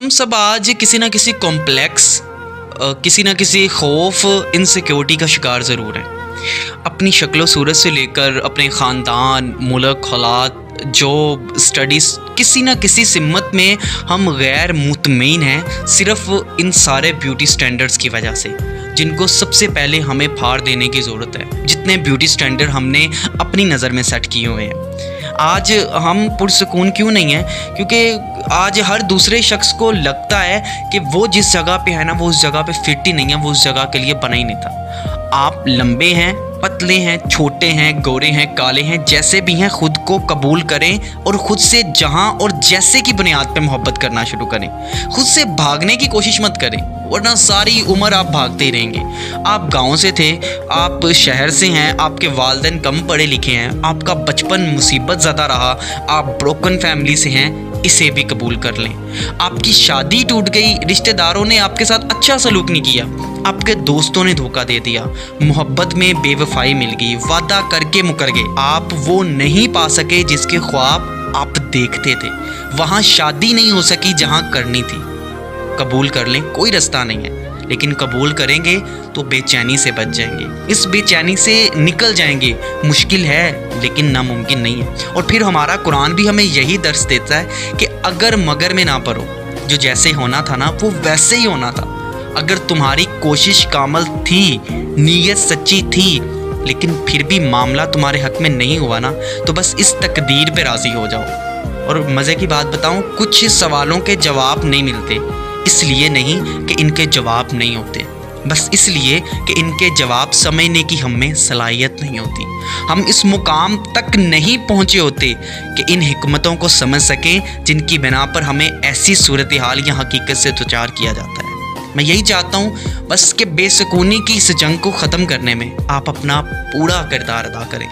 हम सब आज किसी ना किसी कॉम्प्लेक्स, किसी ना किसी खौफ, इनसिक्योरिटी का शिकार ज़रूर हैं। अपनी शक्लो सूरत से लेकर अपने ख़ानदान, मुल्क, हालात, जॉब, स्टडीज़, किसी ना किसी सिमत में हम गैर मुतमईन हैं, सिर्फ इन सारे ब्यूटी स्टैंडर्ड्स की वजह से, जिनको सबसे पहले हमें फाड़ देने की ज़रूरत है। जितने ब्यूटी स्टैंडर्ड हमने अपनी नज़र में सेट किए हुए हैं, आज हम पुरसुकून क्यों नहीं हैं? क्योंकि आज हर दूसरे शख्स को लगता है कि वो जिस जगह पे है ना, वो उस जगह पे फिट ही नहीं है, वो उस जगह के लिए बना ही नहीं था। आप लंबे हैं, पतले हैं, छोटे हैं, गोरे हैं, काले हैं, जैसे भी हैं, खुद को कबूल करें और ख़ुद से जहां और जैसे की बुनियाद पे मोहब्बत करना शुरू करें। खुद से भागने की कोशिश मत करें, वरना सारी उम्र आप भागते ही रहेंगे। आप गांव से थे, आप शहर से हैं, आपके वालिदैन कम पढ़े लिखे हैं, आपका बचपन मुसीबत ज़्यादा रहा, आप ब्रोकन फैमिली से हैं, इसे भी कबूल कर लें। आपकी शादी टूट गई, रिश्तेदारों ने आपके साथ अच्छा सलूक नहीं किया, आपके दोस्तों ने धोखा दे दिया, मोहब्बत में बेवफाई मिल गई, वादा करके मुकर गए, आप वो नहीं पा सके जिसके ख्वाब आप देखते थे, वहाँ शादी नहीं हो सकी जहाँ करनी थी। कबूल कर लें, कोई रास्ता नहीं है, लेकिन कबूल करेंगे तो बेचैनी से बच जाएंगे, इस बेचैनी से निकल जाएंगे। मुश्किल है लेकिन नामुमकिन नहीं है। और फिर हमारा कुरान भी हमें यही दर्स देता है कि अगर मगर में ना पड़ो, जो जैसे होना था ना वो वैसे ही होना था। अगर तुम्हारी कोशिश कामल थी, नीयत सच्ची थी, लेकिन फिर भी मामला तुम्हारे हक में नहीं हुआ ना, तो बस इस तकदीर पे राज़ी हो जाओ। और मज़े की बात बताऊं, कुछ सवालों के जवाब नहीं मिलते, इसलिए नहीं कि इनके जवाब नहीं होते, बस इसलिए कि इनके जवाब समझने की हम में सलाहियत नहीं होती। हम इस मुकाम तक नहीं पहुँचे होते कि इन हिकमतों को समझ सकें जिनकी बिना पर हमें ऐसी सूरत हाल या हकीकत से दोचार किया जाता है। मैं यही चाहता हूँ बस कि बेसुकूनी की इस जंग को ख़त्म करने में आप अपना पूरा किरदार अदा करें।